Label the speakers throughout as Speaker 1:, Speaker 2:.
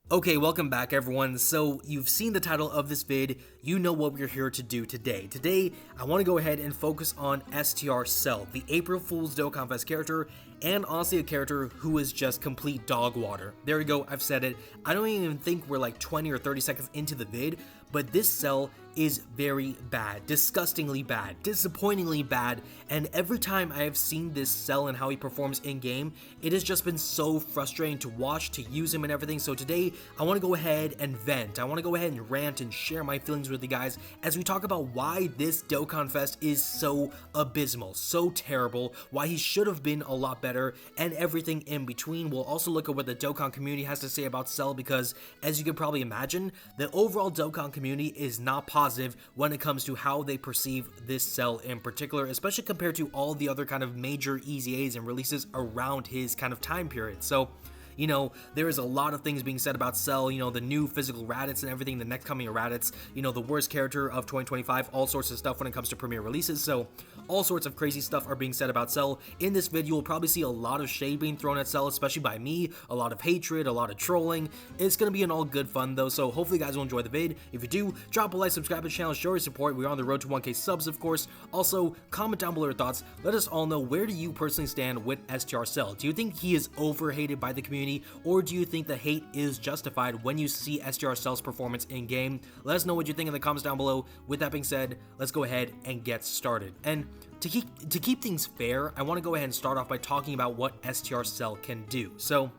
Speaker 1: Okay, welcome back everyone. So you've seen the title of this vid, you know what we're here to do today. Today, I want to go ahead and focus on STR Cell, the April Fool's Dokkan Fest character, and honestly a character who is just complete dog water. There we go, I've said it. I don't even think we're like 20 or 30 seconds into the vid, but this cell is very bad, disgustingly bad, disappointingly bad, and every time I have seen this cell and how he performs in-game, it has just been so frustrating to watch, to use him and everything. So today, I want to go ahead and vent. I want to go ahead and rant and share my feelings with you guys as we talk about why this Dokkan Fest is so abysmal, so terrible, why he should have been a lot better, and everything in between. We'll also look at what the Dokkan community has to say about Cell because, as you can probably imagine, the overall Dokkan community is not positive when it comes to how they perceive this Cell in particular, especially compared to all the other kind of major EZAs and releases around his kind of time period. So, you know, there is a lot of things being said about Cell, you know, the new physical Raditz and everything, the next coming of Raditz, you know, the worst character of 2025, all sorts of stuff when it comes to premiere releases, so all sorts of crazy stuff are being said about Cell. In this video, you'll probably see a lot of shade being thrown at Cell, especially by me, a lot of hatred, a lot of trolling. It's gonna be an all good fun though, so hopefully you guys will enjoy the vid. If you do, drop a like, subscribe to the channel, show your support. We're on the road to 1K subs, of course. Also, comment down below your thoughts. Let us all know, where do you personally stand with STR Cell? Do you think he is overhated by the community, or do you think the hate is justified when you see STR Cell's performance in game? Let us know what you think in the comments down below. With that being said, let's go ahead and get started. And to keep things fair, I want to go ahead and start off by talking about what STR Cell can do. So,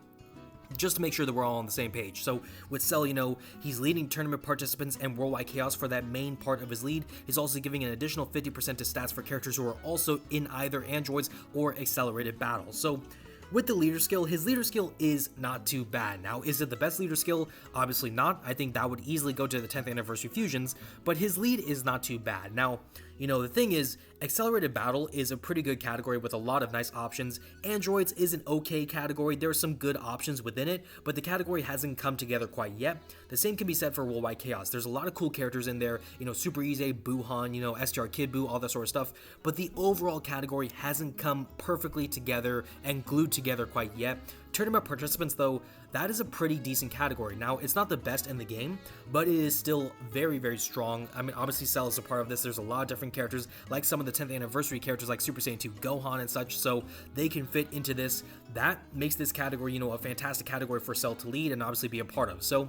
Speaker 1: just to make sure that we're all on the same page. So with Cell, you know, he's leading tournament participants and worldwide chaos for that main part of his lead. He's also giving an additional 50% to stats for characters who are also in either androids or accelerated battles. So with the leader skill, his leader skill is not too bad. Now, is it the best leader skill? Obviously not. I think that would easily go to the 10th anniversary fusions, but his lead is not too bad. Now, you know, the thing is, accelerated battle is a pretty good category with a lot of nice options. Androids is an okay category. There are some good options within it, but the category hasn't come together quite yet. The same can be said for worldwide chaos. There's a lot of cool characters in there, you know, Super Easy, Buhan, you know, STR Kid Buu, all that sort of stuff, but the overall category hasn't come perfectly together and glued together quite yet. Tournament participants, though, that is a pretty decent category. Now, it's not the best in the game, but it is still very, very strong. I mean, obviously, Cell is a part of this. There's a lot of different characters, like some of the 10th anniversary characters like Super Saiyan 2 Gohan and such, so they can fit into this. That makes this category, you know, a fantastic category for Cell to lead and obviously be a part of. So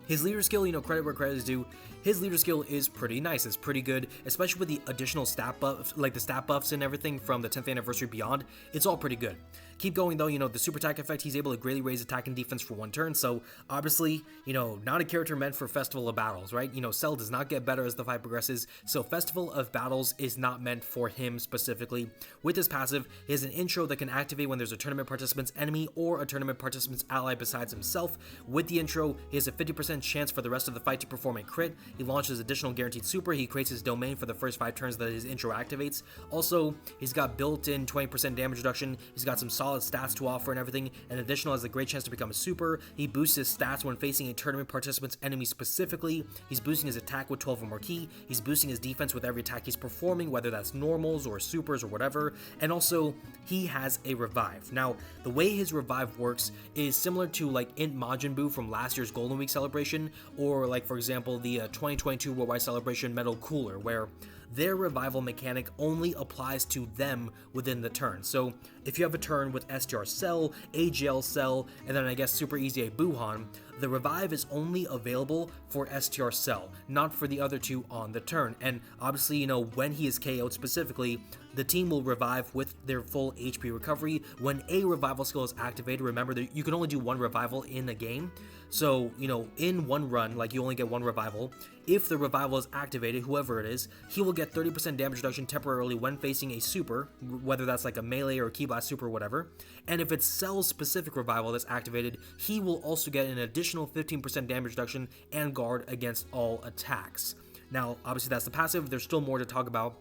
Speaker 1: his leader skill, you know, credit where credit is due. His leader skill is pretty nice. It's pretty good, especially with the additional stat buffs, like the stat buffs and everything from the 10th anniversary beyond. It's all pretty good. Keep going though, you know, the super attack effect, he's able to greatly raise attack and defense for one turn. So obviously, you know, not a character meant for Festival of Battles, right? You know, Cell does not get better as the fight progresses. So Festival of Battles is not meant for him specifically. With his passive, he has an intro that can activate when there's a tournament participant's enemy or a tournament participant's ally besides himself. With the intro, he has a 50% chance for the rest of the fight to perform a crit. He launches additional guaranteed super. He creates his domain for the first 5 turns that his intro activates. Also, he's got built-in 20% damage reduction. He's got some solid stats to offer and everything. And additional has a great chance to become a super. He boosts his stats when facing a tournament participant's enemy specifically. He's boosting his attack with 12 or more ki. He's boosting his defense with every attack he's performing, whether that's normals or supers or whatever. And also, he has a revive. Now, the way his revive works is similar to like Int Majin Buu from last year's Golden Week celebration, or like for example the 2022 Worldwide Celebration Metal Cooler, where their revival mechanic only applies to them within the turn. So if you have a turn with STR Cell, AGL Cell, and then I guess Super Easy Buhan, the revive is only available for STR Cell, not for the other two on the turn. And obviously, you know, when he is KO'd specifically, the team will revive with their full HP recovery. When a revival skill is activated, remember that you can only do one revival in a game. So, you know, in one run, like you only get one revival. If the revival is activated, whoever it is, he will get 30% damage reduction temporarily when facing a super, whether that's like a melee or a Ki Blast super or whatever. And if it's Cell's specific revival that's activated, he will also get an additional 15% damage reduction and guard against all attacks. Now, obviously that's the passive. There's still more to talk about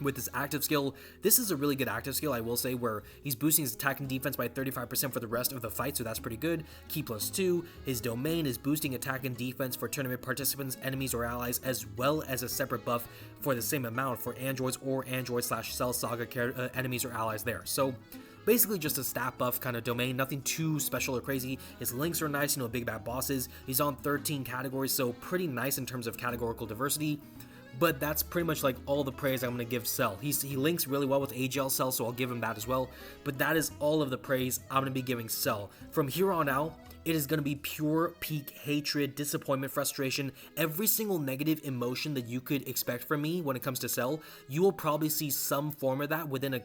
Speaker 1: with this active skill. This is a really good active skill, I will say, where he's boosting his attack and defense by 35% for the rest of the fight, so that's pretty good. Ki +2, his domain is boosting attack and defense for tournament participants, enemies, or allies, as well as a separate buff for the same amount for androids or android/Cell Saga enemies or allies there. So basically just a stat buff kind of domain, nothing too special or crazy. His links are nice, big bad bosses. He's on 13 categories, so pretty nice in terms of categorical diversity. But that's pretty much like all the praise I'm going to give Cell. He links really well with AGL Cell, so I'll give him that as well. But that is all of the praise I'm going to be giving Cell. From here on out, it is going to be pure peak hatred, disappointment, frustration, every single negative emotion that you could expect from me when it comes to Cell. You will probably see some form of that within a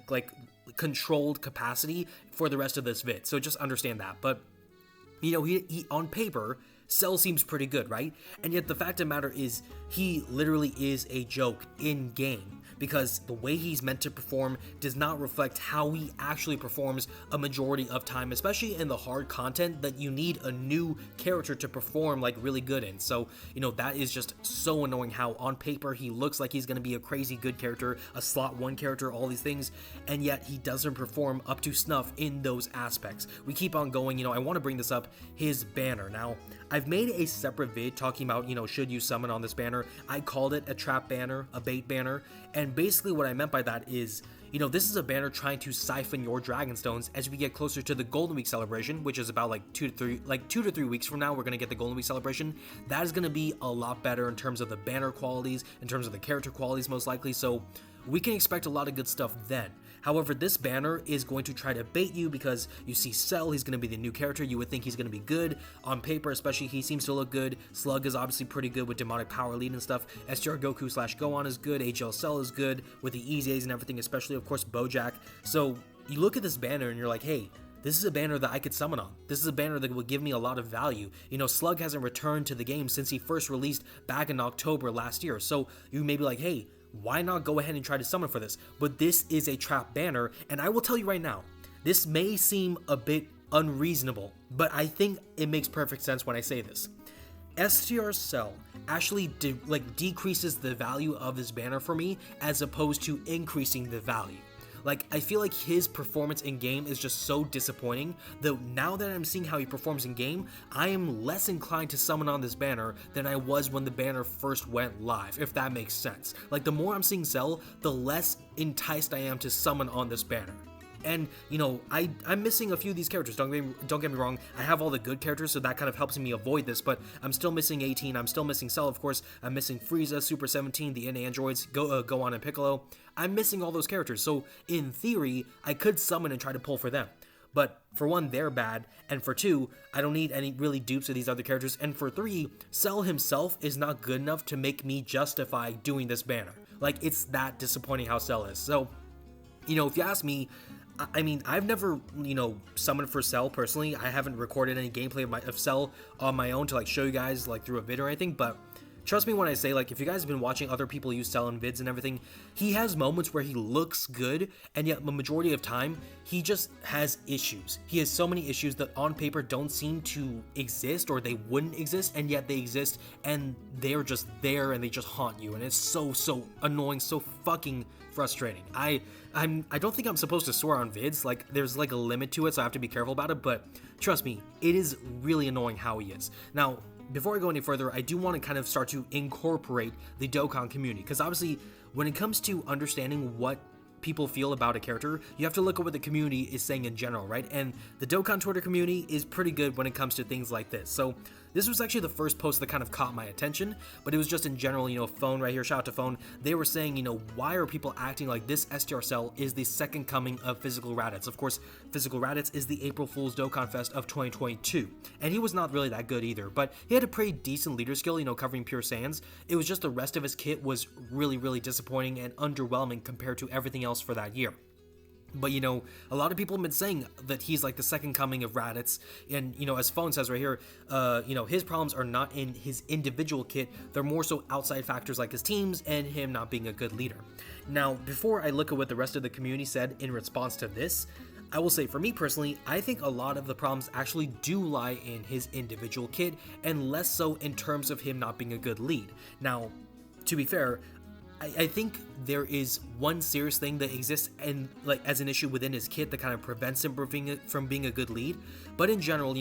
Speaker 1: controlled capacity for the rest of this vid. So just understand that. But he on paper, Cell seems pretty good, right? And yet the fact of the matter is, he literally is a joke in game, because the way he's meant to perform does not reflect how he actually performs a majority of time, especially in the hard content that you need a new character to perform really good in. So, that is just so annoying how on paper he looks like he's going to be a crazy good character, a slot 1 character, all these things, and yet he doesn't perform up to snuff in those aspects. We keep on going, I want to bring this up, his banner. Now, I've made a separate vid talking about, should you summon on this banner. I called it a trap banner, a bait banner, and basically what I meant by that is, this is a banner trying to siphon your Dragonstones as we get closer to the Golden Week celebration, which is about 2 to 3 weeks from now. We're going to get the Golden Week celebration. That is going to be a lot better in terms of the banner qualities, in terms of the character qualities most likely, so we can expect a lot of good stuff then. However, this banner is going to try to bait you because you see Cell, he's going to be the new character, you would think he's going to be good. On paper especially, he seems to look good. Slug is obviously pretty good with Demonic Power Lead and stuff. STR Goku / Gohan is good, HL Cell is good, with the Easy A's and everything, especially of course Bojack. So you look at this banner and you're like, hey, this is a banner that I could summon on. This is a banner that will give me a lot of value. Slug hasn't returned to the game since he first released back in October last year. So you may be like, hey, why not go ahead and try to summon for this? But this is a trap banner, and I will tell you right now, this may seem a bit unreasonable, but I think it makes perfect sense when I say this. STR Cell actually decreases the value of this banner for me as opposed to increasing the value. I feel like his performance in game is just so disappointing, though now that I'm seeing how he performs in game, I am less inclined to summon on this banner than I was when the banner first went live, if that makes sense. The more I'm seeing Cell, the less enticed I am to summon on this banner. And, I'm missing a few of these characters, don't get me wrong, I have all the good characters, so that kind of helps me avoid this, but I'm still missing 18, I'm still missing Cell, of course, I'm missing Frieza, Super 17, the Androids, Gohan and Piccolo, I'm missing all those characters, so in theory, I could summon and try to pull for them. But for one, they're bad, and for two, I don't need any really dupes of these other characters, and for three, Cell himself is not good enough to make me justify doing this banner. It's that disappointing how Cell is. So, if you ask me, I mean, I've never, summoned for Cell personally. I haven't recorded any gameplay of Cell on my own to show you guys through a vid or anything, but trust me when I say, if you guys have been watching other people use Cell in vids and everything, he has moments where he looks good, and yet the majority of time, he just has issues. He has so many issues that on paper don't seem to exist, or they wouldn't exist, and yet they exist, and they're just there, and they just haunt you, and it's so annoying, so fucking frustrating. I don't think I'm supposed to swear on vids, there's a limit to it, so I have to be careful about it, but trust me, it is really annoying how he is. Now, before I go any further, I do want to kind of start to incorporate the Dokkan community, because obviously, when it comes to understanding what people feel about a character, you have to look at what the community is saying in general, right? And the Dokkan Twitter community is pretty good when it comes to things like this. So this was actually the first post that kind of caught my attention, but it was just in general, Phone right here, shout out to Phone. They were saying, why are people acting like this STR Cell is the second coming of Physical Raditz? Of course, Physical Raditz is the April Fool's Dokkan Fest of 2022, and he was not really that good either, but he had a pretty decent leader skill, covering Pure Saiyans. It was just the rest of his kit was really disappointing and underwhelming compared to everything else for that year. But, a lot of people have been saying that he's the second coming of Raditz, and, as Phone says right here, his problems are not in his individual kit, they're more so outside factors like his teams and him not being a good leader. Now, before I look at what the rest of the community said in response to this, I will say for me personally, I think a lot of the problems actually do lie in his individual kit, and less so in terms of him not being a good lead. Now, to be fair, I think there is one serious thing that exists and as an issue within his kit that kind of prevents him from being a good lead, but in general,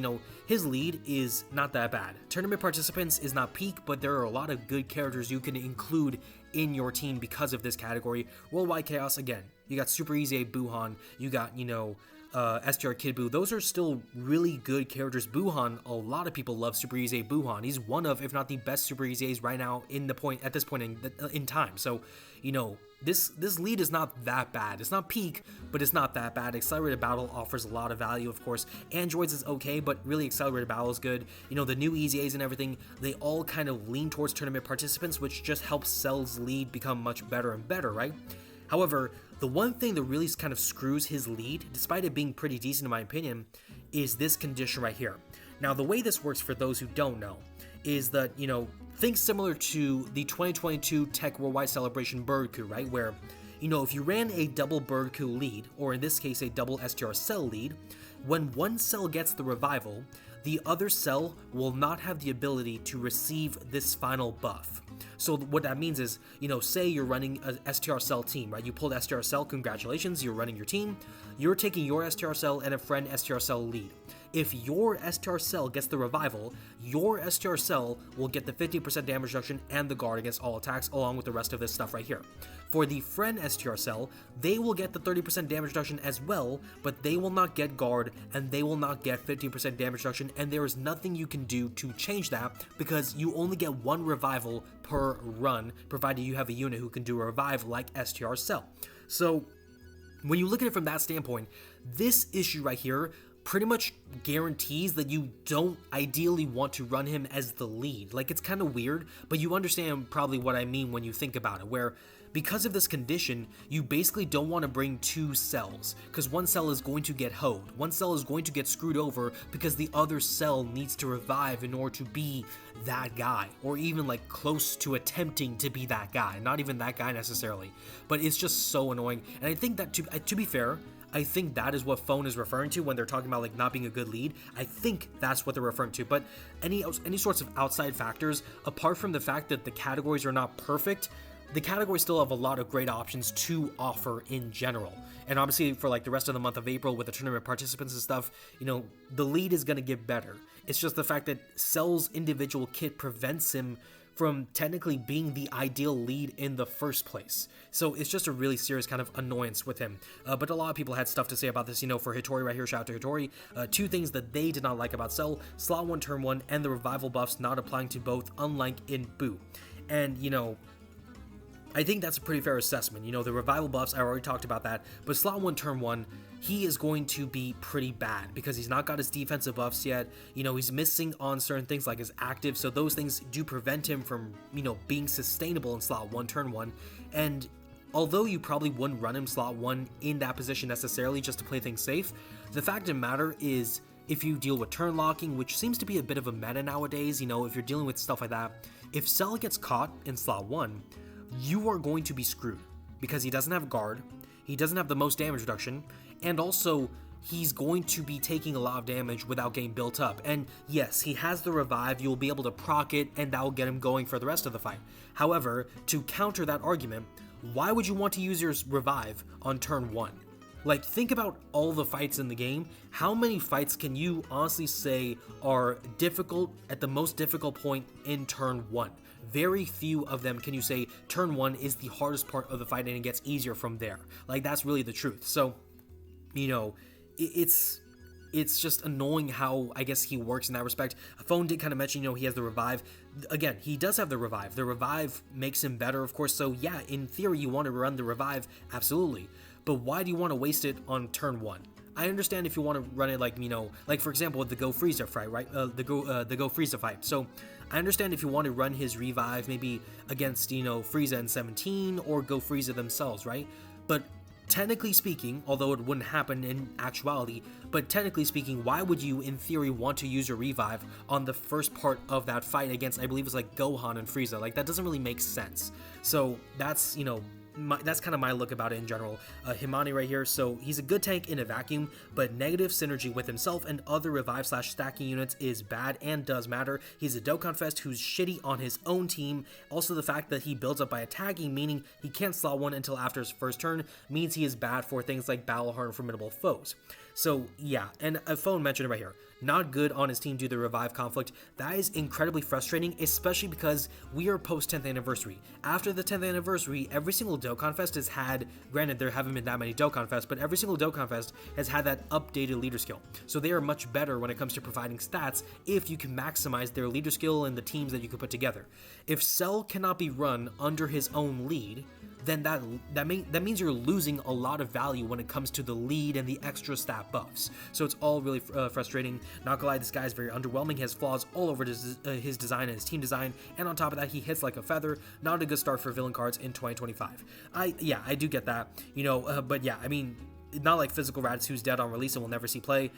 Speaker 1: his lead is not that bad. Tournament participants is not peak, but there are a lot of good characters you can include in your team because of this category. Worldwide Chaos, again, you got Super Easy Buhan, you got, STR Kid Buu, those are still really good characters. Buhan, a lot of people love Super Easy Buhan. He's one of, if not the best Super Easy right now at this point in time. So, you know, this lead is not that bad. It's not peak, but it's not that bad. Accelerated Battle offers a lot of value, of course. Androids is okay, but really Accelerated Battle is good. You know, the new Easy A's and everything, they all kind of lean towards tournament participants, which just helps Cell's lead become much better and better, right? However, the one thing that really kind of screws his lead, despite it being pretty decent in my opinion, is this condition right here. Now, the way this works for those who don't know is that, you know, think similar to the 2022 Tech Worldwide Celebration Bird Coup, right? Where, you know, if you ran a double Bird Coup lead, or in this case a double STR Cell lead, when one cell gets the revival, the other cell will not have the ability to receive this final buff. So what that means is, you know, say you're running a STR Cell team, right? You pulled STR Cell, congratulations, you're running your team. You're taking your STR Cell and a friend STR Cell lead. If your STR Cell gets the revival, your STR Cell will get the 50% damage reduction and the guard against all attacks, along with the rest of this stuff right here. For the friend STR Cell, they will get the 30% damage reduction as well, but they will not get guard, and they will not get 15% damage reduction, and there is nothing you can do to change that, because you only get one revival per run, provided you have a unit who can do a revive like STR Cell. So, when you look at it from that standpoint, this issue right here pretty much guarantees that you don't ideally want to run him as the lead. Like, it's kind of weird, but you understand probably what I mean when you think about it, where because of this condition, you basically don't want to bring two cells, because one cell is going to get hoed. One cell is going to get screwed over because the other cell needs to revive in order to be that guy, or even like close to attempting to be that guy. Not even that guy necessarily, but it's just so annoying. And I think that to be fair, I think that is what Phone is referring to when they're talking about like not being a good lead. I think that's what they're referring to. But any sorts of outside factors, apart from the fact that the categories are not perfect, the categories still have a lot of great options to offer in general. And obviously for like the rest of the month of April with the tournament participants and stuff, you know, the lead is going to get better. It's just the fact that Cell's individual kit prevents him from technically being the ideal lead in the first place. So it's just a really serious kind of annoyance with him. But a lot of people had stuff to say about this, you know, for Hitori right here, shout out to Hitori. Two things that they did not like about Cell: slot 1, turn 1, and the revival buffs not applying to both, unlike in Buu. And, you know, I think that's a pretty fair assessment. You know, the revival buffs, I already talked about that, but slot 1, turn 1, he is going to be pretty bad because he's not got his defensive buffs yet. You know, he's missing on certain things like his active, so those things do prevent him from, you know, being sustainable in slot 1, turn 1. And although you probably wouldn't run him slot 1 in that position necessarily just to play things safe, the fact of the matter is, if you deal with turn locking, which seems to be a bit of a meta nowadays, you know, if you're dealing with stuff like that, if Cell gets caught in slot 1, you are going to be screwed because he doesn't have guard, he doesn't have the most damage reduction, and also he's going to be taking a lot of damage without getting built up. And yes, he has the revive, you'll be able to proc it, and that will get him going for the rest of the fight. However, to counter that argument, why would you want to use your revive on turn 1? Like, think about all the fights in the game. How many fights can you honestly say are difficult at the most difficult point in turn 1? Very few of them can you say turn 1 is the hardest part of the fight and it gets easier from there. Like, that's really the truth. So, you know, it's just annoying how, I guess, he works in that respect. Phone did kind of mention, you know, he has the revive. Again, he does have the revive. The revive makes him better, of course. So yeah, in theory, you want to run the revive, absolutely. But why do you want to waste it on turn 1? I understand if you want to run it like, you know, like for example with the Go Frieza fight, right? The Go Frieza fight. So I understand if you want to run his revive maybe against, you know, Frieza and 17 or Go Frieza themselves, right? But technically speaking, although it wouldn't happen in actuality, but technically speaking, why would you in theory want to use your revive on the first part of that fight against, I believe it's like Gohan and Frieza? Like, that doesn't really make sense. So that's, you know, that's kind of my look about it in general. Himani right here, so he's a good tank in a vacuum, but negative synergy with himself and other revive/stacking units is bad and does matter. He's a Dokkan Fest who's shitty on his own team. Also, the fact that he builds up by attacking, meaning he can't slot 1 until after his first turn, means he is bad for things like Battle Hard and Formidable Foes. So yeah, and a Phone mentioned it right here. not good on his team due to the revive conflict. That is incredibly frustrating, especially because we are post 10th anniversary. After the 10th anniversary, every single Dokkan Fest has had, granted there haven't been that many Dokkan Fests, but every single Dokkan Fest has had that updated leader skill. So they are much better when it comes to providing stats if you can maximize their leader skill and the teams that you can put together. If Cell cannot be run under his own lead, then that means you're losing a lot of value when it comes to the lead and the extra stat buffs. So it's all really frustrating. Not gonna lie, this guy is very underwhelming. He has flaws all over his design and his team design, and on top of that, he hits like a feather. Not a good start for villain cards in 2025. I do get that, but yeah, I mean, not like Physical Raditz, who's dead on release and will never see play.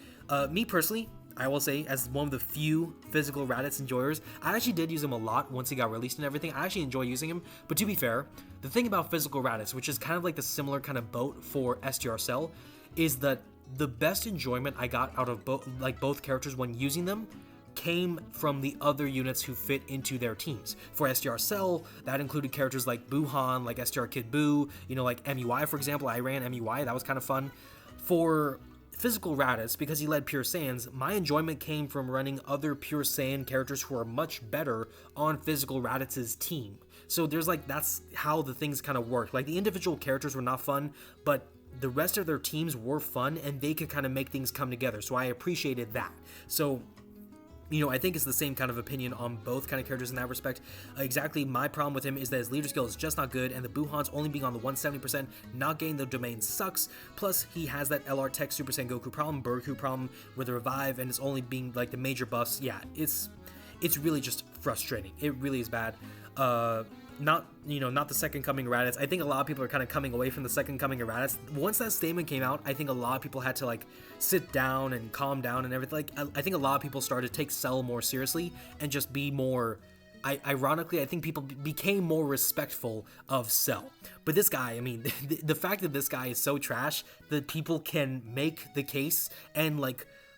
Speaker 1: Me personally, I will say, as one of the few Physical Raditz enjoyers, I actually did use him a lot once he got released and everything. I actually enjoy using him, but to be fair, the thing about Physical Raditz, which is kind of like the similar kind of boat for STR Cell, is that the best enjoyment I got out of both characters when using them came from the other units who fit into their teams. For STR Cell, that included characters like Buhan, like STR Kid Buu, like MUI, for example. I ran MUI, that was kind of fun. For Physical Raditz, because he led Pure Saiyans, my enjoyment came from running other Pure Saiyan characters who are much better on Physical Raditz's team. So there's that's how the things kind of work. Like, the individual characters were not fun, but the rest of their teams were fun, and they could kind of make things come together. So I appreciated that. So I think it's the same kind of opinion on both kind of characters in that respect. Exactly, my problem with him is that his leader skill is just not good, and the Buhan's only being on the 170%, not getting the domain sucks. Plus, he has that LR Tech Super Saiyan Goku problem, Burku problem with the revive, and it's only being like the major buffs. Yeah, it's really just frustrating. It really is bad. Not the second coming of Raditz. I think a lot of people are kind of coming away from the second coming of Raditz. Once that statement came out, I think a lot of people had to sit down and calm down and everything. I think a lot of people started to take Cell more seriously and just be more, ironically, I think people became more respectful of Cell. But this guy, I mean, the fact that this guy is so trash that people can make the case and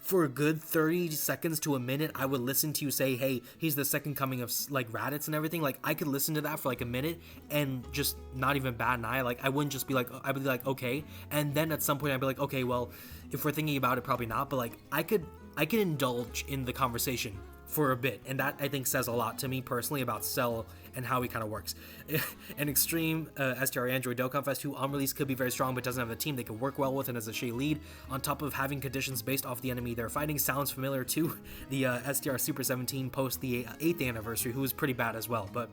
Speaker 1: for a good 30 seconds to a minute, I would listen to you say, hey, he's the second coming of Raditz and everything. I could listen to that for a minute and just not even bat an eye. I wouldn't just be I'd be okay. And then at some point I'd be okay, well, if we're thinking about it, probably not. But I could indulge in the conversation for a bit, and that I think says a lot to me personally about Cell and how he kind of works. An extreme STR Android Dokkan Fest who on release could be very strong but doesn't have a team they could work well with and as a shade lead, on top of having conditions based off the enemy they're fighting, sounds familiar to the STR Super 17 post the 8th anniversary, who was pretty bad as well. But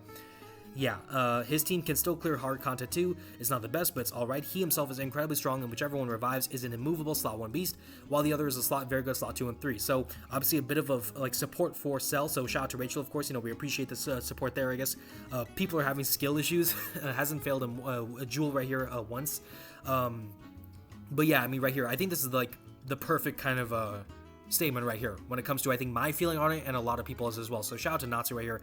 Speaker 1: yeah, his team can still clear hard content too. It's not the best, but it's alright. He himself is incredibly strong, and whichever one revives is an immovable slot 1 beast, while the other is a very good slot 2 and 3. So obviously a bit of a support for Cell. So shout out to Rachel, of course. We appreciate this support there, I guess. People are having skill issues. Hasn't failed a Jewel right here once. But yeah, I mean, right here, I think this is the perfect kind of statement right here when it comes to, I think, my feeling on it and a lot of people's as well. So shout out to Natsu right here.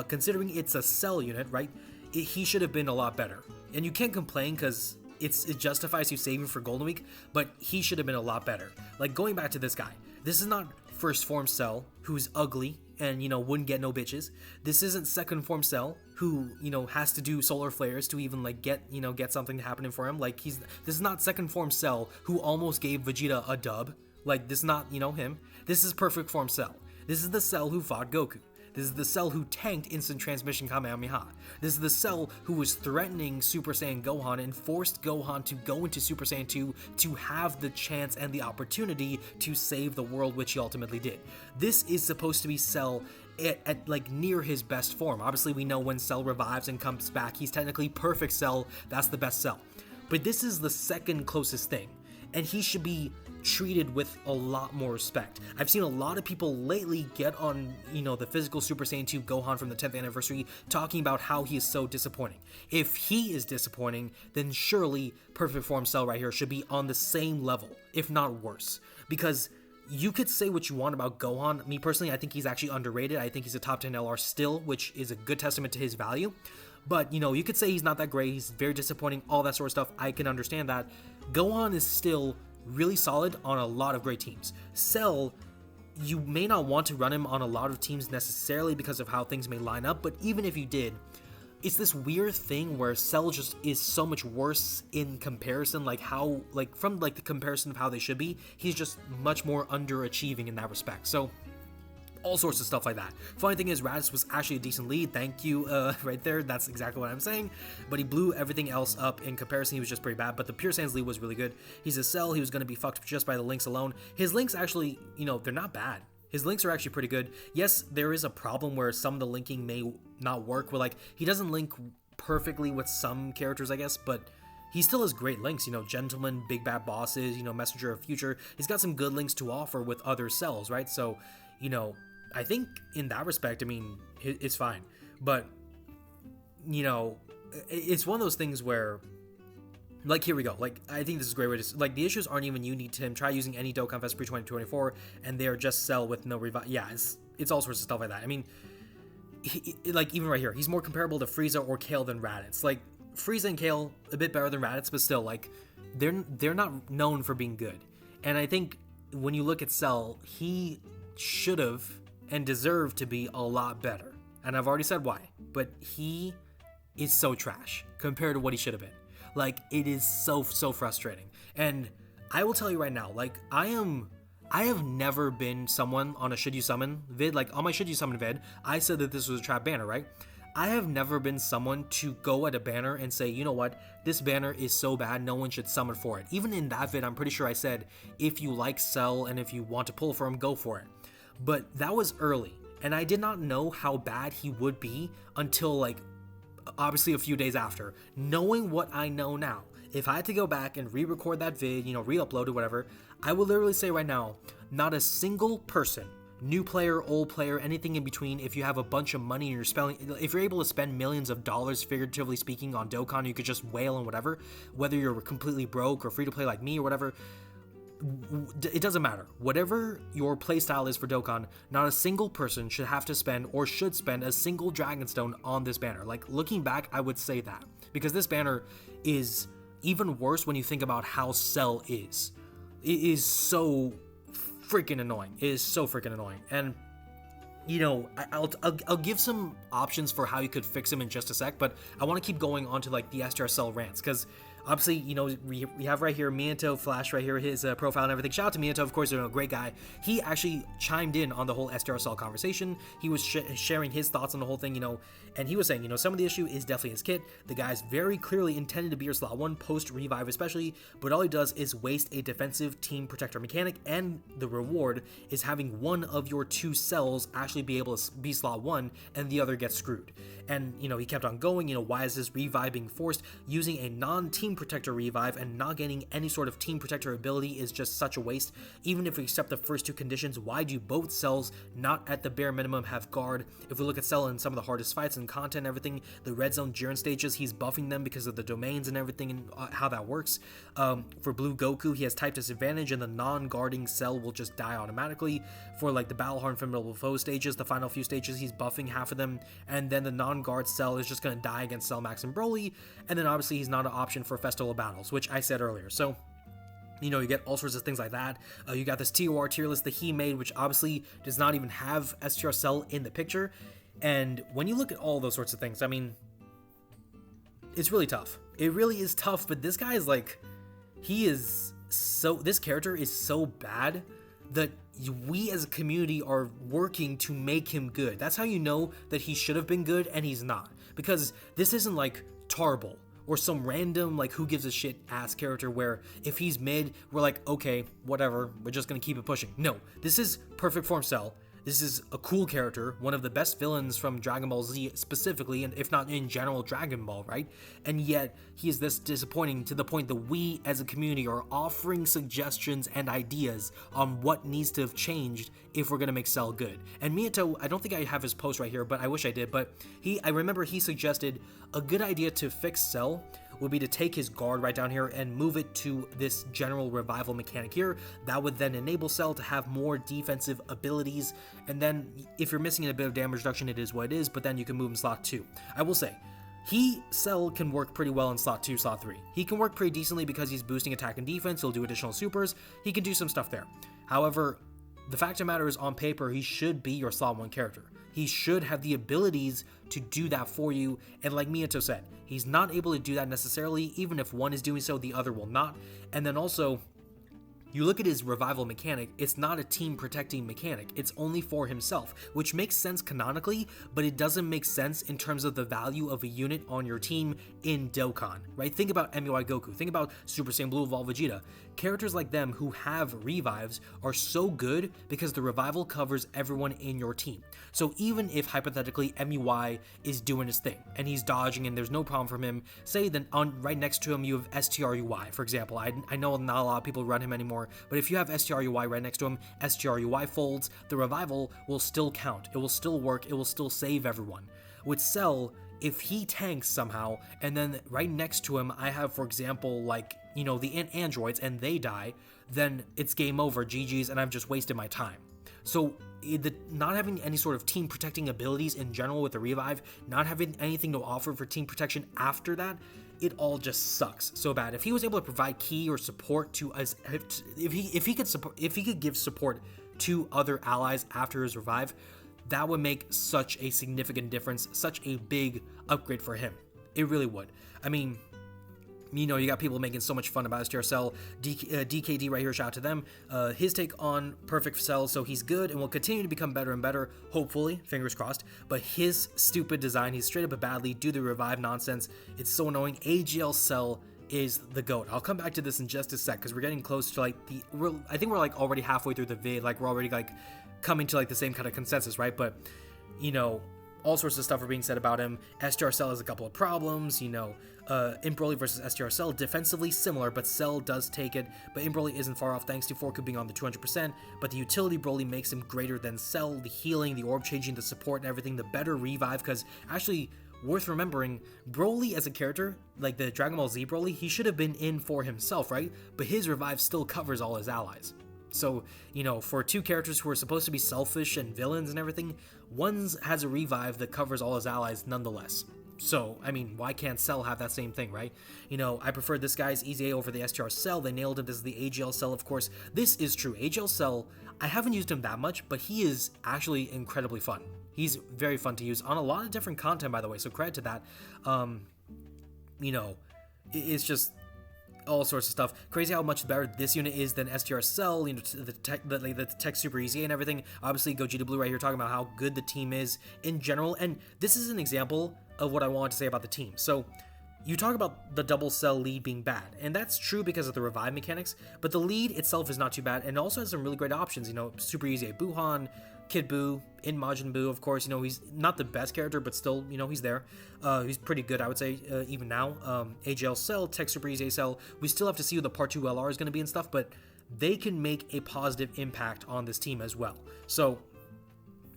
Speaker 1: Considering it's a Cell unit, right, he should have been a lot better. And you can't complain because it justifies you saving for Golden Week, but he should have been a lot better. Going back to this guy, this is not first form Cell, who's ugly and, wouldn't get no bitches. This isn't second form Cell, who, has to do solar flares to even, get something happening for him. This is not second form Cell, who almost gave Vegeta a dub. This is not, him. This is perfect form Cell. This is the Cell who fought Goku. This is the Cell who tanked instant transmission Kamehameha. This is the Cell who was threatening Super Saiyan Gohan and forced Gohan to go into Super Saiyan 2 to have the chance and the opportunity to save the world, which he ultimately did. This is supposed to be Cell at near his best form. Obviously, we know when Cell revives and comes back, he's technically perfect Cell. That's the best Cell. But this is the second closest thing, and he should be treated with a lot more respect. I've seen a lot of people lately get on, the physical Super Saiyan 2 Gohan from the 10th anniversary talking about how he is so disappointing. If he is disappointing, then surely perfect form Cell right here should be on the same level, if not worse. Because you could say what you want about Gohan. Me personally, I think he's actually underrated. I think he's a top 10 LR still, which is a good testament to his value. But, you could say he's not that great, he's very disappointing, all that sort of stuff. I can understand that. Gohan is still really solid on a lot of great teams. Cell, you may not want to run him on a lot of teams necessarily because of how things may line up, but even if you did, it's this weird thing where Cell just is so much worse in comparison, like how, like from like the comparison of how they should be, he's just much more underachieving in that respect. So all sorts of stuff like that. Funny thing is, Raditz was actually a decent lead. Thank you, right there. That's exactly what I'm saying. But he blew everything else up in comparison. He was just pretty bad. But the Pure Sans lead was really good. He's a Cell. He was going to be fucked just by the links alone. His links actually, you know, they're not bad. His links are actually pretty good. Yes, there is a problem where some of the linking may not work. Where like he doesn't link perfectly with some characters, I guess, but he still has great links, you know, Gentleman, Big Bad Bosses, you know, Messenger of Future. He's got some good links to offer with other cells, right? So, you know, I think in that respect, I mean, it's fine. But, you know, it's one of those things where, like, here we go. Like, I think this is a great way to, like, the issues aren't even unique to him. Try using any Dokkan Fest pre-2024, and they are just Cell with no revive. Yeah, it's all sorts of stuff like that. I mean, like, even right here, he's more comparable to Frieza or Kale than Raditz. Like, Frieza and Kale, a bit better than Raditz, but still, like, they're not known for being good. And I think when you look at Cell, he should have and deserved to be a lot better. And I've already said why, but he is so trash compared to what he should have been. Like, it is so frustrating. And I will tell you right now, like, I have never been someone on a Should You Summon vid, like on my Should You Summon vid, I said that this was a trap banner, right? I have never been someone to go at a banner and say, you know what, this banner is so bad, no one should summon for it. Even in that vid, I'm pretty sure I said, if you like Cell and if you want to pull for him, go for it. But that was early, and I did not know how bad he would be until, like, obviously a few days after. Knowing what I know now, if I had to go back and re-record that vid, you know, re-upload it, whatever, I will literally say right now, not a single person, new player, old player, anything in between, if you have a bunch of money and you're spending, if you're able to spend millions of dollars, figuratively speaking, on Dokkan, you could just wail and whatever, whether you're completely broke or free to play like me or whatever, it doesn't matter. Whatever your playstyle is for Dokkan, not a single person should have to spend or should spend a single Dragonstone on this banner. Like, looking back, I would say that. Because this banner is even worse when you think about how Cell is. It is so freaking annoying. It is so freaking annoying. And, you know, I'll give some options for how you could fix him in just a sec, but I want to keep going on to, like, the STR Cell rants, because obviously, you know, we have right here Minato, Flash right here, his profile and everything. Shout out to Minato, of course, a great guy. He actually chimed in on the whole STR Cell conversation. He was sharing his thoughts on the whole thing, you know, and he was saying, you know, some of the issue is definitely his kit. The guy's very clearly intended to be your slot 1 post-revive especially, but all he does is waste a defensive team protector mechanic, and the reward is having one of your 2 cells actually be able to be slot 1 and the other gets screwed. And, you know, he kept on going, you know, why is this revive being forced? Using a non-team protector revive and not gaining any sort of team protector ability is just such a waste. Even if we accept the first 2 conditions, why do both cells not at the bare minimum have guard? If we look at Cell in some of the hardest fights and content and everything, the red zone Jiren stages, he's buffing them because of the domains and everything and how that works. For Blue Goku, he has type disadvantage and the non-guarding Cell will just die automatically. For like the Battle Hard Formidable Foe stages, the final few stages, he's buffing half of them, and then the non-guard Cell is just going to die against Cell Max and Broly, and then obviously he's not an option for Festival Battles, which I said earlier. So, you know, you get all sorts of things like that. You got this TOR tier list that he made, which obviously does not even have STR Cell in the picture. And when you look at all those sorts of things, I mean, it's really tough. It really is tough, but this guy is like, this character is so bad that we as a community are working to make him good. That's how you know that he should have been good and he's not. Because this isn't like Tarble or some random, like, who gives a shit ass character where if he's mid, we're like, okay, whatever, we're just gonna keep it pushing. No, this is perfect form Cell. This is a cool character, one of the best villains from Dragon Ball Z specifically, and if not in general Dragon Ball, right? And yet, he is this disappointing to the point that we as a community are offering suggestions and ideas on what needs to have changed if we're gonna make Cell good. And Minato, I don't think I have his post right here, but I wish I did, but I remember he suggested a good idea to fix Cell would be to take his guard right down here and move it to this general revival mechanic here. That would then enable Cell to have more defensive abilities, and then if you're missing a bit of damage reduction, it is what it is, but then you can move in slot 2. I will say, Cell can work pretty well in slot 2, slot 3. He can work pretty decently because he's boosting attack and defense, he'll do additional supers, he can do some stuff there. However, the fact of the matter is, on paper, he should be your slot 1 character. he should have the abilities to do that for you. And like Miyato said, he's not able to do that necessarily. Even if one is doing so, the other will not. And then also, you look at his revival mechanic, it's not a team protecting mechanic, it's only for himself, which makes sense canonically, but it doesn't make sense in terms of the value of a unit on your team in Dokkan, right? Think about MUI Goku, think about Super Saiyan Blue Evolved Vegeta. Characters like them who have revives are so good because the revival covers everyone in your team. So even if hypothetically MUI is doing his thing and he's dodging and there's no problem from him, say then on right next to him you have STRUI, for example. I know not a lot of people run him anymore, but if you have STRUI right next to him, STRUI folds, the revival will still count, it will still work, it will still save everyone. With Cell, if he tanks somehow, and then right next to him I have, for example, like, you know, the androids, and they die, then it's game over, GG's, and I've just wasted my time. So not having any sort of team protecting abilities in general with the revive, not having anything to offer for team protection after that, it all just sucks so bad. If he was able to provide key or support to us, if he could give support to other allies after his revive, that would make such a significant difference, such a big upgrade for him. It really would. I mean, you know, you got people making so much fun about STR Cell. DKD right here, shout out to them. His take on Perfect Cell, so he's good and will continue to become better and better, hopefully, fingers crossed. But his stupid design, he's straight up a bad lead, do the revive nonsense. It's so annoying. AGL Cell is the GOAT. I'll come back to this in just a sec because we're getting close to like I think we're like already halfway through the vid, like we're already like coming to like the same kind of consensus, right? But, you know, all sorts of stuff are being said about him. STR Cell has a couple of problems, you know. Imp Broly versus STR Cell, defensively similar, but Cell does take it. But Imp Broly isn't far off thanks to Forku being on the 200%, but the utility Broly makes him greater than Cell. The healing, the orb changing, the support and everything, the better revive, because actually, worth remembering, Broly as a character, like the Dragon Ball Z Broly, he should have been in for himself, right? But his revive still covers all his allies. So, you know, for two characters who are supposed to be selfish and villains and everything, one has a revive that covers all his allies nonetheless. So, I mean, why can't Cell have that same thing, right? You know, I prefer this guy's EZA over the STR Cell. They nailed it. This is the AGL Cell, of course. This is true. AGL Cell, I haven't used him that much, but he is actually incredibly fun. He's very fun to use on a lot of different content, by the way, so credit to that. You know, it's just all sorts of stuff. Crazy how much better this unit is than STR Cell, you know, the tech super easy and everything. Obviously, Gogeta Blue right here talking about how good the team is in general, and this is an example of what I wanted to say about the team. So, you talk about the double Cell lead being bad, and that's true because of the revive mechanics, but the lead itself is not too bad, and also has some really great options, you know, Super Easy Buhan, Kid Buu, in Majin Buu, of course, you know, he's not the best character, but still, you know, he's there. He's pretty good, I would say, even now. AGL Cell, Tech Super Easy Cell, we still have to see who the Part 2 LR is going to be and stuff, but they can make a positive impact on this team as well. So,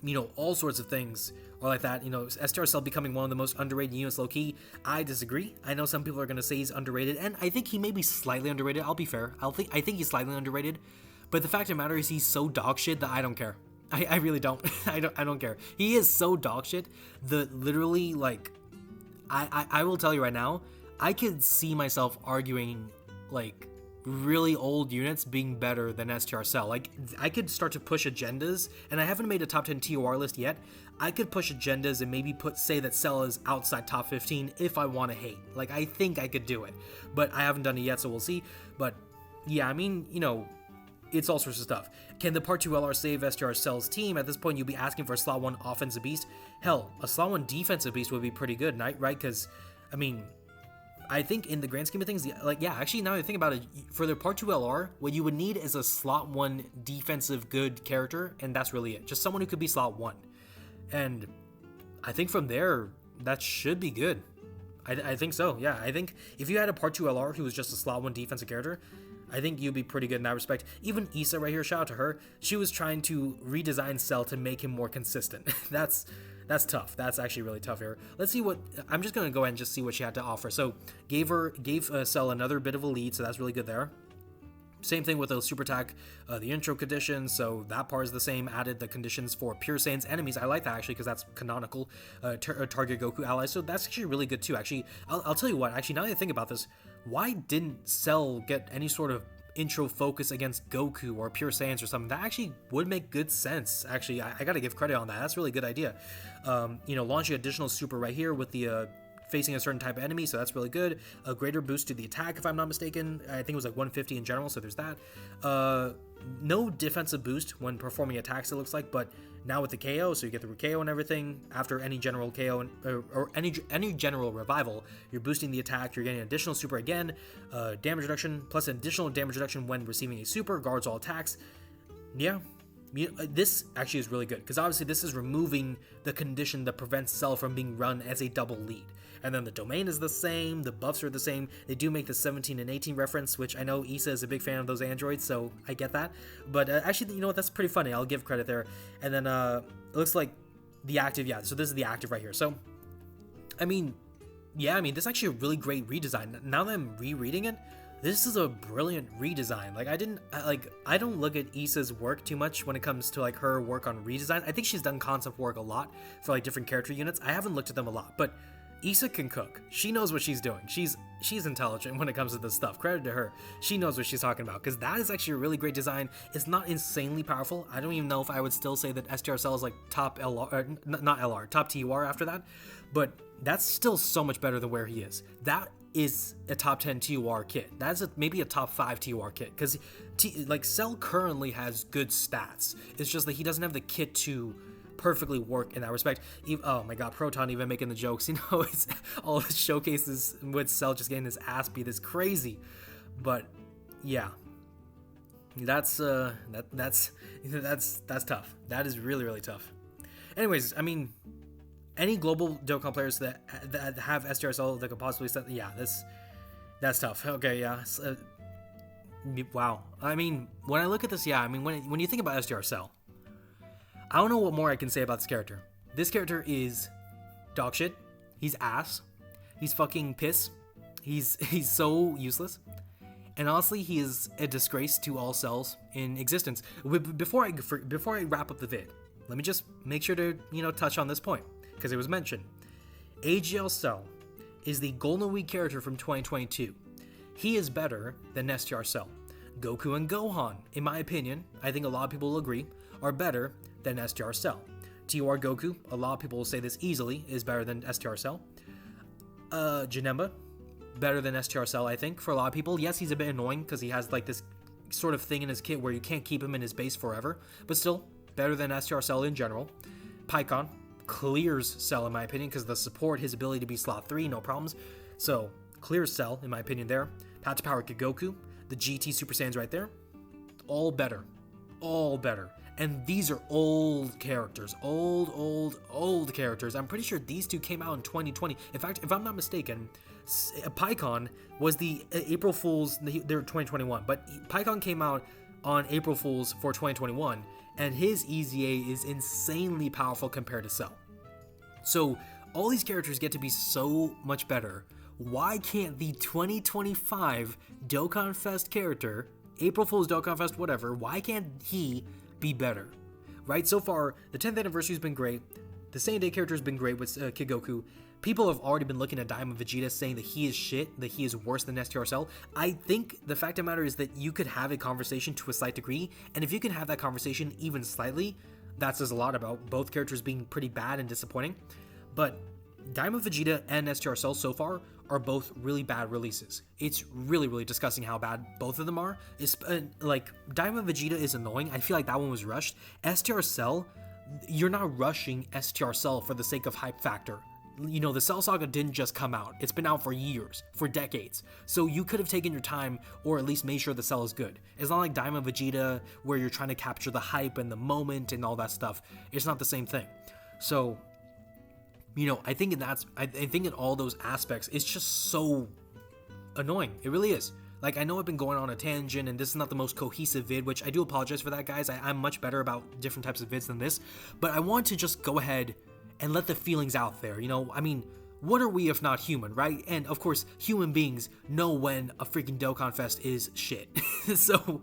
Speaker 1: you know, all sorts of things are like that. You know, STR Cell becoming one of the most underrated units low-key. I disagree. I know some people are going to say he's underrated, and I think he may be slightly underrated. I'll be fair. I think he's slightly underrated, but the fact of the matter is he's so dog shit that I don't care. I really don't. I don't care. He is so dog shit that literally, like, I will tell you right now, I could see myself arguing, like, really old units being better than STR Cell. Like, I could start to push agendas, and I haven't made a top 10 TOR list yet. I could push agendas and maybe say that Cell is outside top 15 if I want to hate. Like, I think I could do it, but I haven't done it yet, so we'll see. But yeah, I mean, you know, it's all sorts of stuff. Can the Part 2 LR save STR Cell's team? At this point, you'll be asking for a slot 1 offensive beast. Hell, a slot 1 defensive beast would be pretty good, right? Because, I mean, I think in the grand scheme of things, like, yeah, actually, now that I think about it, for the Part 2 LR, what you would need is a slot 1 defensive good character, and that's really it. Just someone who could be slot 1. And I think from there, that should be good. I think so, yeah. I think if you had a Part 2 LR who was just a slot 1 defensive character, I think you'd be pretty good in that respect. Even Issa right here, shout out to her. She was trying to redesign Cell to make him more consistent. That's tough. That's actually really tough here. Let's see what, I'm just going to go ahead and just see what she had to offer. So gave Cell another bit of a lead, so that's really good there. Same thing with the super attack, the intro conditions, so that part is the same. Added the conditions for Pure Saiyan's enemies. I like that actually because that's canonical. Target Goku allies, so that's actually really good too. Actually, I'll tell you what, actually now that I think about this, why didn't Cell get any sort of intro focus against Goku or Pure Saiyans or something, that actually would make good sense. Actually, I gotta give credit on that. That's a really good idea. Launching additional super right here with the facing a certain type of enemy, so that's really good. A greater boost to the attack, if I'm not mistaken. I think it was like 150 in general, so there's that. No defensive boost when performing attacks, it looks like, but now with the KO, so you get the KO and everything after any general KO or any general revival, you're boosting the attack, you're getting additional super again, damage reduction plus additional damage reduction when receiving a super, guards all attacks. Yeah, this actually is really good because obviously this is removing the condition that prevents Cell from being run as a double lead. And then the domain is the same, the buffs are the same. They do make the 17 and 18 reference, which I know Issa is a big fan of those androids, so I get that. But actually, you know what, that's pretty funny. I'll give credit there. And then it looks like the active, yeah, so this is the active right here. So, I mean, yeah, this is actually a really great redesign. Now that I'm rereading it, this is a brilliant redesign. Like, I don't look at Issa's work too much when it comes to like her work on redesign. I think she's done concept work a lot for like different character units. I haven't looked at them a lot, but Issa can cook. She knows what she's doing. She's intelligent when it comes to this stuff. Credit to her. She knows what she's talking about because that is actually a really great design. It's not insanely powerful. I don't even know if I would still say that STR Cell is like top LR, not LR, top TUR after that, but that's still so much better than where he is. That is a top 10 TUR kit. That's maybe a top 5 TUR kit because Cell currently has good stats. It's just that he doesn't have the kit to perfectly work in that respect. Oh my god, Proton even making the jokes, it's all the showcases with Cell just getting his ass beat is crazy. But yeah, that's tough. That is really, really tough. Anyways, any global Dokkan players that have STR Cell that could possibly set, yeah, that's tough. Okay, yeah. Wow. When I look at this, yeah, when you think about STR Cell, I don't know what more I can say about this character. This character is dog shit. He's ass. He's fucking piss. He's so useless. And honestly, he is a disgrace to all cells in existence. Before I wrap up the vid, let me just make sure to, touch on this point, because it was mentioned. AGL Cell is the Golden Week character from 2022. He is better than STR Cell. Goku and Gohan, in my opinion, I think a lot of people will agree, are better than STR Cell. TUR Goku, a lot of people will say this easily, is better than STR Cell. Janemba, better than STR Cell, I think, for a lot of people. Yes, he's a bit annoying because he has like this sort of thing in his kit where you can't keep him in his base forever, but still, better than STR Cell in general. Pycon clears Cell in my opinion because the support, his ability to be slot 3, no problems. So, clears Cell in my opinion there. Path to Power Goku, the GT Super Saiyans right there, all better. All better. And these are old characters. Old characters. I'm pretty sure these two came out in 2020. In fact, if I'm not mistaken, Pycon was the April Fool's, they're 2021, but Pycon came out on April Fool's for 2021, and his EZA is insanely powerful compared to Cell. So, all these characters get to be so much better. Why can't the 2025 Dokkan Fest character, April Fool's Dokkan Fest, whatever, why can't he be better? Right? So far, the 10th anniversary has been great. The same day character has been great with Kid Goku. People have already been looking at Diamond Vegeta saying that he is shit, that he is worse than STR Cell. I think the fact of the matter is that you could have a conversation to a slight degree, and if you can have that conversation even slightly, that says a lot about both characters being pretty bad and disappointing. But Diamond Vegeta and STR Cell so far are both really bad releases. It's really, really disgusting how bad both of them are. It's, Diamond Vegeta is annoying. I feel like that one was rushed. STR Cell, you're not rushing STR Cell for the sake of hype factor. The Cell Saga didn't just come out. It's been out for years, for decades. So you could have taken your time or at least made sure the Cell is good. It's not like Diamond Vegeta where you're trying to capture the hype and the moment and all that stuff. It's not the same thing. So, I think in all those aspects, it's just so annoying. It really is. Like, I know I've been going on a tangent, and this is not the most cohesive vid, which I do apologize for that, guys. I'm much better about different types of vids than this, but I want to just go ahead and let the feelings out there, what are we if not human, right? And, of course, human beings know when a freaking Dokkan Fest is shit. So,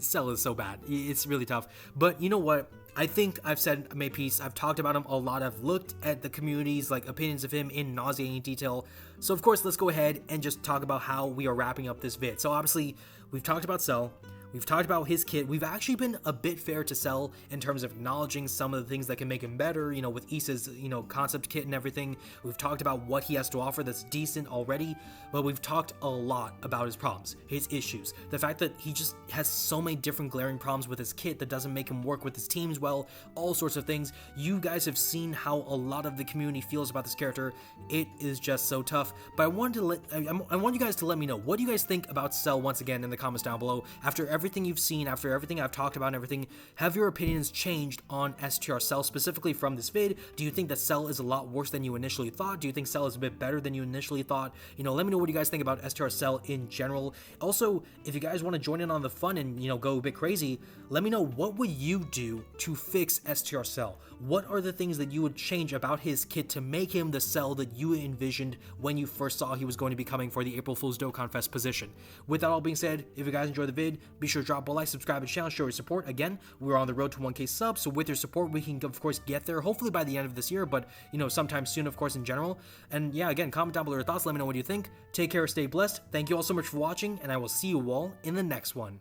Speaker 1: Cell is so bad. It's really tough. But you know what? I think I've said my piece. I've talked about him a lot. I've looked at the community's like opinions of him in nauseating detail. So of course, let's go ahead and just talk about how we are wrapping up this vid. So obviously, we've talked about Cell. We've talked about his kit. We've actually been a bit fair to Cell in terms of acknowledging some of the things that can make him better, you know, with Issa's, you know, concept kit and everything. We've talked about what he has to offer that's decent already, but we've talked a lot about his problems, his issues, the fact that he just has so many different glaring problems with his kit that doesn't make him work with his teams well, all sorts of things. You guys have seen how a lot of the community feels about this character. It is just so tough, but I want you guys to let me know, what do you guys think about Cell once again in the comments down below? After everything you've seen, after everything I've talked about and everything, have your opinions changed on STR Cell specifically from this vid? Do you think that Cell is a lot worse than you initially thought? Do you think Cell is a bit better than you initially thought? You know, let me know what you guys think about STR Cell in general. Also, if you guys want to join in on the fun and, you know, go a bit crazy, let me know, what would you do to fix STR Cell? What are the things that you would change about his kit to make him the Cell that you envisioned when you first saw he was going to be coming for the April Fool's Dokkan Fest position? With that all being said, if you guys enjoyed the vid, be sure to drop a like, subscribe to the channel, show your support. Again, we're on the road to 1K subs, so with your support, we can, of course, get there, hopefully by the end of this year, but, you know, sometime soon, of course, in general. And yeah, again, comment down below your thoughts, let me know what you think. Take care, stay blessed, thank you all so much for watching, and I will see you all in the next one.